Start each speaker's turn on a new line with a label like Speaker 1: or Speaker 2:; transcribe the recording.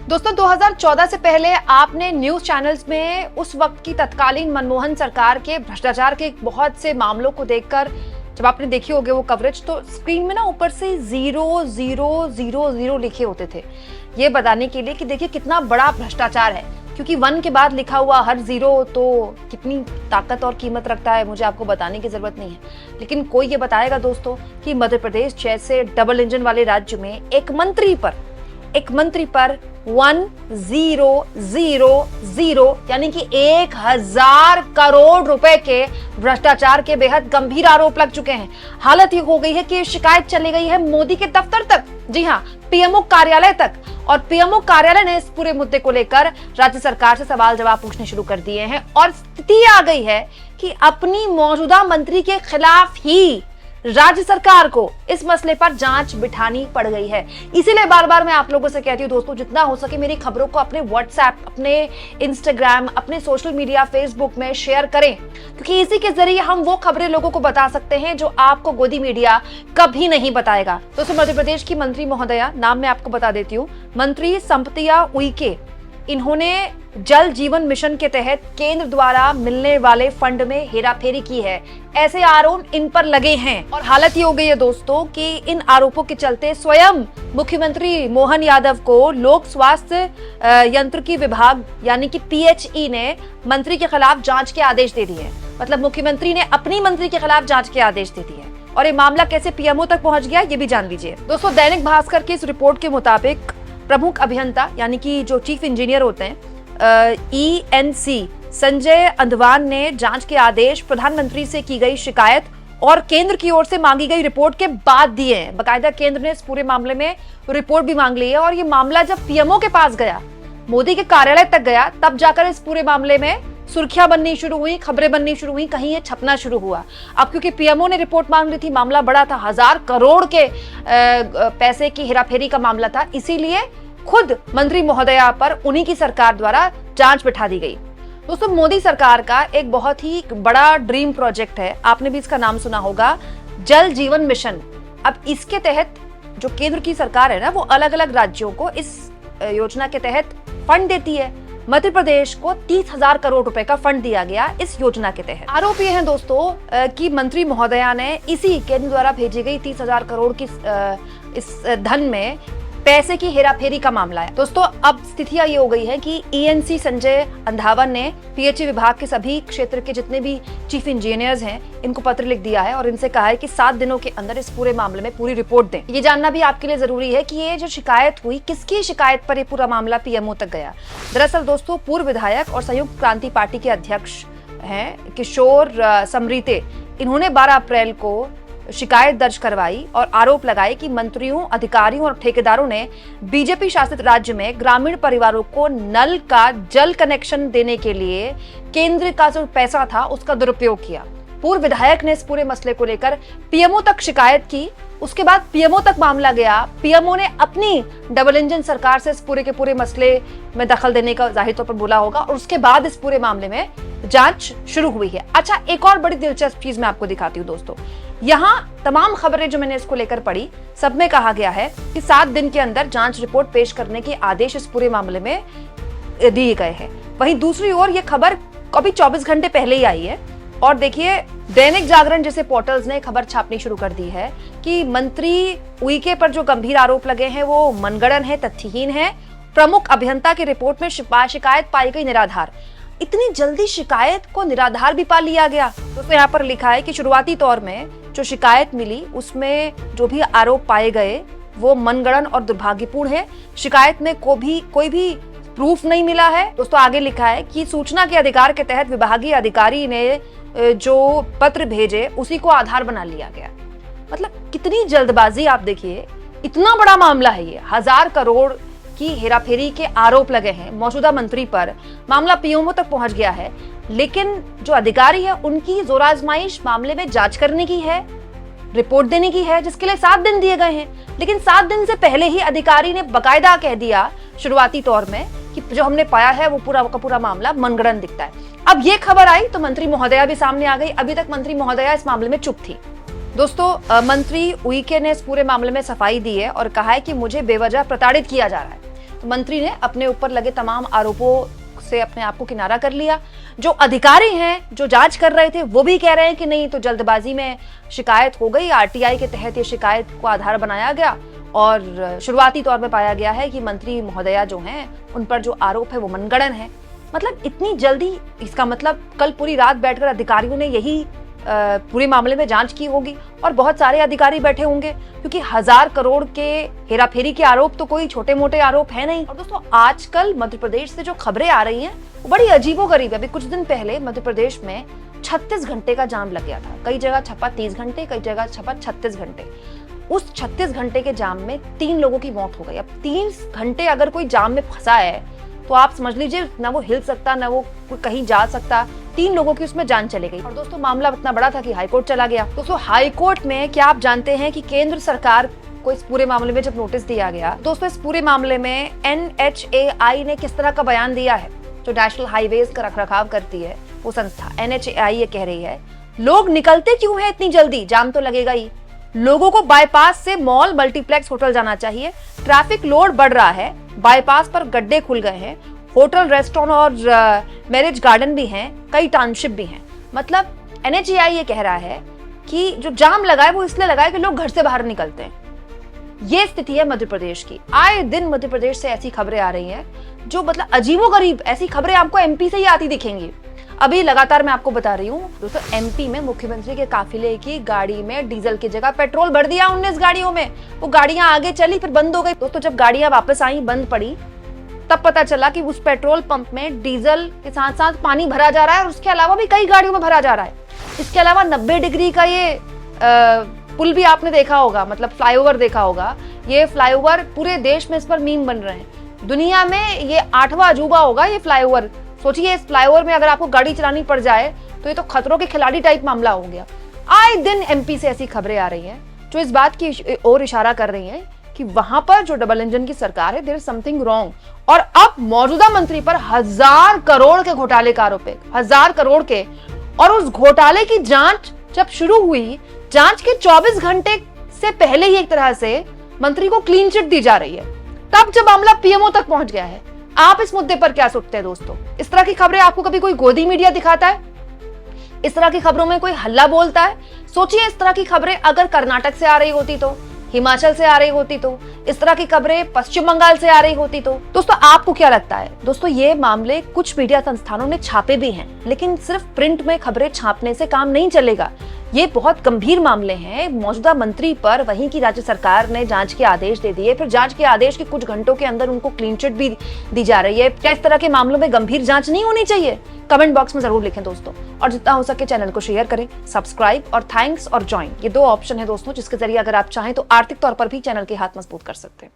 Speaker 1: दोस्तों 2014 से पहले आपने न्यूज चैनल्स में उस वक्त की तत्कालीन मनमोहन सरकार के भ्रष्टाचार के बहुत से मामलों को देखकर जब आपने देखी होगी वो कवरेज, तो स्क्रीन में ना ऊपर से 0,0,0,0 लिखे होते थे, ये बताने के लिए कि देखिए कितना बड़ा भ्रष्टाचार है। क्योंकि 1 के बाद लिखा हुआ हर 0 तो कितनी ताकत और कीमत रखता है, मुझे आपको बताने की जरूरत नहीं है। लेकिन कोई ये बताएगा दोस्तों कि मध्य प्रदेश जैसे डबल इंजन वाले राज्य में एक मंत्री पर 1,0,0,0 यानी कि 1,000 करोड़ रुपए के भ्रष्टाचार के बेहद गंभीर आरोप लग चुके हैं। हालत ये हो गई है कि शिकायत चली गई है मोदी के दफ्तर तक, जी हां, पीएमओ कार्यालय तक। और पीएमओ कार्यालय ने इस पूरे मुद्दे को लेकर राज्य सरकार से सवाल जवाब पूछने शुरू कर दिए हैं और स्थिति आ गई है कि अपनी मौजूदा मंत्री के खिलाफ ही राज्य सरकार को इस मसले पर जांच बिठानी पड़ गई है। इसीलिए बार बार मैं आप लोगों से कहती हूँ दोस्तों, जितना हो सके मेरी खबरों को अपने व्हाट्सएप, अपने इंस्टाग्राम, अपने सोशल मीडिया, फेसबुक में शेयर करें, क्योंकि इसी के जरिए हम वो खबरें लोगों को बता सकते हैं जो आपको गोदी मीडिया कभी नहीं बताएगा। दोस्तों मध्य प्रदेश की मंत्री महोदया, नाम मैं आपको बता देती हूँ, मंत्री संपतिया उइके, इन्होंने जल जीवन मिशन के तहत केंद्र द्वारा मिलने वाले फंड में हेराफेरी की है, ऐसे आरोप इन पर लगे हैं। और हालत ये हो गई है दोस्तों कि इन आरोपों के चलते स्वयं मुख्यमंत्री मोहन यादव को लोक स्वास्थ्य यांत्रिकी विभाग यानी कि पीएचई ने मंत्री के खिलाफ जांच के आदेश दे दिए। मतलब मुख्यमंत्री ने अपनी मंत्री के खिलाफ जांच के आदेश दे दिए। और ये मामला कैसे पीएमओ तक पहुंच गया ये भी जान लीजिए। दोस्तों दैनिक भास्कर की इस रिपोर्ट के मुताबिक प्रमुख अभियंता यानी कि जो चीफ इंजीनियर होते हैं ENC संजय अंधवान ने जांच के आदेश प्रधानमंत्री से की गई शिकायत और केंद्र की ओर से मांगी गई रिपोर्ट के बाद दिए हैं। बकायदा केंद्र ने इस पूरे मामले में रिपोर्ट भी मांग ली है और ये मामला जब पीएमओ के पास गया, मोदी के कार्यालय तक गया, तब जाकर इस पूरे मामले में सुर्खियां बननी शुरू हुई, खबरें बननी शुरू हुई, कहीं ये छपना शुरू हुआ। अब क्योंकि पीएमओ ने रिपोर्ट मांग ली थी, मामला बड़ा था, 1,000 करोड़ के पैसे की हेराफेरी का मामला था, इसीलिए खुद मंत्री महोदया पर उन्हीं की सरकार द्वारा जांच बिठा दी गई। दोस्तों मोदी सरकार का एक बहुत ही बड़ा ड्रीम प्रोजेक्ट है, आपने भी इसका नाम सुना होगा, जल जीवन मिशन। अब इसके तहत जो केंद्र की सरकार है ना, वो अलग अलग राज्यों को इस योजना के तहत फंड देती है। मध्य प्रदेश को 30,000 करोड़ रुपए का फंड दिया गया इस योजना के तहत। आरोप ये है दोस्तों कि मंत्री महोदया ने इसी केंद्र द्वारा भेजी गई 30,000 करोड़ की इस धन में पैसे की हेराफेरी का मामला है। दोस्तों अब स्थितियां ये हो गई है कि ENC संजय अंधावन ने पीएचई विभाग के सभी क्षेत्र के जितने भी चीफ इंजीनियर्स हैं इनको पत्र लिख दिया है और इनसे कहा है कि 7 दिनों के अंदर इस पूरे मामले में पूरी रिपोर्ट दें। ये जानना भी आपके लिए जरूरी है कि ये जो शिकायत हुई, किसकी शिकायत पर ये पूरा मामला पीएमओ तक गया। दरअसल दोस्तों पूर्व विधायक और संयुक्त क्रांति पार्टी के अध्यक्ष हैं किशोर समरीते, इन्होंने 12 अप्रैल को शिकायत दर्ज करवाई और आरोप लगाए कि मंत्रियों, अधिकारियों और ठेकेदारों ने बीजेपी शासित राज्य में ग्रामीण परिवारों को नल का जल कनेक्शन देने के लिए केंद्र का जो पैसा था उसका दुरुपयोग किया। पूर्व विधायक ने इस पूरे मसले को लेकर पीएमओ तक शिकायत की, उसके बाद पीएमओ तक मामला गया। पीएमओ ने अपनी डबल इंजन सरकार से इस पूरे के पूरे मसले में दखल देने का जाहिर तौर पर बोला होगा और उसके बाद इस पूरे मामले में जांच शुरू हुई है। अच्छा, एक और बड़ी दिलचस्प चीज मैं आपको दिखाती हूँ दोस्तों। यहाँ तमाम खबरें जो मैंने इसको लेकर पढ़ी, सब में कहा गया है कि 7 दिन के अंदर जांच रिपोर्ट पेश करने के आदेश इस पूरे मामले में दिए गए हैं। वहीं दूसरी ओर ये खबर अभी 24 घंटे पहले ही आई है और देखिए दैनिक जागरण जैसे पोर्टल्स ने खबर छापनी शुरू कर दी है कि मंत्री उइके पर जो गंभीर आरोप लगे हैं वो मनगढ़ंत है, तथ्यहीन है। प्रमुख अभियंता की रिपोर्ट में शिकायत पाई गई निराधार। इतनी जल्दी शिकायत को निराधार भी पा लिया गया। तो यहाँ पर लिखा है कि शुरुआती तौर में जो शिकायत मिली उसमें जो भी आरोप पाए गए वो मनगढ़ंत और दुर्भाग्यपूर्ण है। शिकायत में कोई भी प्रूफ नहीं मिला है। दोस्तों आगे लिखा है कि सूचना के अधिकार के तहत विभागीय अधिकारी ने जो पत्र भेजे उसी को आधार बना लिया गया। मतलब कितनी जल्दबाजी, आप देखिए, इतना बड़ा मामला है ये, 1,000 करोड़ की हेराफेरी के आरोप लगे हैं मौजूदा मंत्री पर, मामला पीएमओ तक पहुंच गया है, लेकिन जो अधिकारी है उनकी जोर आजमाइश मामले में जांच करने की है, रिपोर्ट देने की है, जिसके लिए 7 दिन दिए गए हैं। लेकिन 7 दिन से पहले ही अधिकारी ने बकायदा कह दिया शुरुआती तौर में कि जो हमने पाया है वो पूरा का पूरा मामला मनगढ़ंत दिखता है। अब ये खबर आई तो मंत्री महोदया भी सामने आ गई। अभी तक मंत्री महोदया इस मामले में चुप थी। दोस्तों मंत्री उइके ने इस पूरे मामले में सफाई दी है और कहा है कि मुझे बेवजह प्रताड़ित किया जा रहा है। मंत्री ने अपने ऊपर लगे तमाम आरोपों से अपने आप को किनारा कर लिया। जो अधिकारी हैं जो जांच कर रहे थे वो भी कह रहे हैं कि नहीं, तो जल्दबाजी में शिकायत हो गई। आरटीआई के तहत ये शिकायत को आधार बनाया गया और शुरुआती तौर पे पाया गया है कि मंत्री महोदया जो हैं उन पर जो आरोप है वो मनगढ़ंत है। मतलब इतनी जल्दी, इसका मतलब कल पूरी रात बैठकर अधिकारियों ने यही पूरे मामले में जांच की होगी और बहुत सारे अधिकारी बैठे होंगे, क्योंकि 1000 करोड़ के हेराफेरी के आरोप तो कोई छोटे मोटे आरोप है नहीं। और दोस्तों, आजकल मध्य प्रदेश से जो खबरें आ रही हैं वो बड़ी अजीबोगरीब है। अभी कुछ दिन पहले मध्य प्रदेश में 36 घंटे का जाम लग गया था। कई जगह छपा 30 घंटे, कई जगह छपा 36 घंटे। उस 36 घंटे के जाम में 3 लोगों की मौत हो गई। अब 30 घंटे अगर कोई जाम में फंसा है तो आप समझ लीजिए, ना वो हिल सकता, ना वो कहीं जा सकता। 3 लोगों की उसमें जान चली गई। और दोस्तों, मामला इतना बड़ा था कि हाईकोर्ट चला गया। दोस्तों, हाईकोर्ट में क्या आप जानते हैं कि केंद्र सरकार को इस पूरे मामले में जब नोटिस दिया गया, दोस्तों इस पूरे मामले में NHAI ने किस तरह का बयान दिया है, जो नेशनल हाईवेज का रखरखाव करती है वो संस्था NHAI ये कह रही है, लोग निकलते क्यों है इतनी जल्दी, जाम तो लगेगा ही। लोगों को बाईपास से मॉल, मल्टीप्लेक्स, होटल जाना चाहिए। ट्रैफिक लोड बढ़ रहा है, बाईपास पर गड्ढे खुल गए हैं, होटल, रेस्टोरेंट और मैरिज गार्डन भी हैं, कई टाउनशिप भी हैं। मतलब NHAI ये कह रहा है कि जो जाम लगा है वो इसलिए लगा है कि लोग घर से बाहर निकलते हैं। ये स्थिति है मध्य प्रदेश की। आए दिन मध्य प्रदेश से ऐसी खबरें आ रही हैं जो मतलब अजीबोगरीब, ऐसी खबरें आपको MP से ही आती दिखेंगी। अभी लगातार मैं आपको बता रही हूँ दोस्तों, MP में मुख्यमंत्री के काफिले की गाड़ी में डीजल की जगह पेट्रोल भर दिया 19 गाड़ियों में। वो गाड़ियां आगे चली, फिर बंद हो गई। दोस्तों, जब गाड़ियां वापस आई, बंद पड़ी, तब पता चला कि उस पेट्रोल पंप में डीजल के साथ साथ पानी भरा जा रहा है और उसके अलावा भी कई गाड़ियों में भरा जा रहा है। इसके अलावा 90 डिग्री का ये पुल भी आपने देखा होगा, मतलब फ्लाईओवर देखा होगा। ये फ्लाईओवर पूरे देश में इस पर मीम बन रहे हैं। दुनिया में ये 8वां अजूबा होगा ये फ्लाईओवर। सोचिए, इस फ्लाईओवर में अगर आपको गाड़ी चलानी पड़ जाए तो ये तो खतरों के खिलाड़ी टाइप मामला हो गया। आए दिन MP से ऐसी खबरें आ रही हैं जो इस बात की ओर इशारा कर रही हैं कि वहां पर जो डबल इंजन की सरकार है, देयर इज समथिंग रॉन्ग। और अब मौजूदा मंत्री पर 1000 करोड़ के घोटाले का आरोप है, 1000 करोड़ के। और उस घोटाले की जांच जब शुरू हुई, जांच के 24 घंटे से पहले ही एक तरह से मंत्री को क्लीन चिट दी जा रही है। तब जब मामला PMO तक पहुंच गया है। आप इस मुद्दे पर क्या सोचते हैं दोस्तों? इस तरह की खबरें आपको कभी कोई गोदी मीडिया दिखाता है? इस तरह की खबरों में कोई हल्ला बोलता है? सोचिए, इस तरह की खबरें अगर कर्नाटक से आ रही होती तो, हिमाचल से आ रही होती तो, इस तरह की खबरें पश्चिम बंगाल से आ रही होती तो। दोस्तों, आपको क्या लगता है? दोस्तों, ये मामले कुछ मीडिया संस्थानों ने छापे भी हैं, लेकिन सिर्फ प्रिंट में खबरें छापने से काम नहीं चलेगा। ये बहुत गंभीर मामले हैं। मौजूदा मंत्री पर वहीं की राज्य सरकार ने जांच के आदेश दे दिए, फिर जांच के आदेश के कुछ घंटों के अंदर उनको क्लीन चिट भी दी जा रही है। क्या इस तरह के मामलों में गंभीर जांच नहीं होनी चाहिए? कमेंट बॉक्स में जरूर लिखें दोस्तों, और जितना हो सके चैनल को शेयर करें, सब्सक्राइब और थैंक्स और ज्वाइन, ये 2 ऑप्शन है दोस्तों, जिसके जरिए अगर आप चाहें तो आर्थिक तौर पर भी चैनल के हाथ मजबूत कर सकते हैं।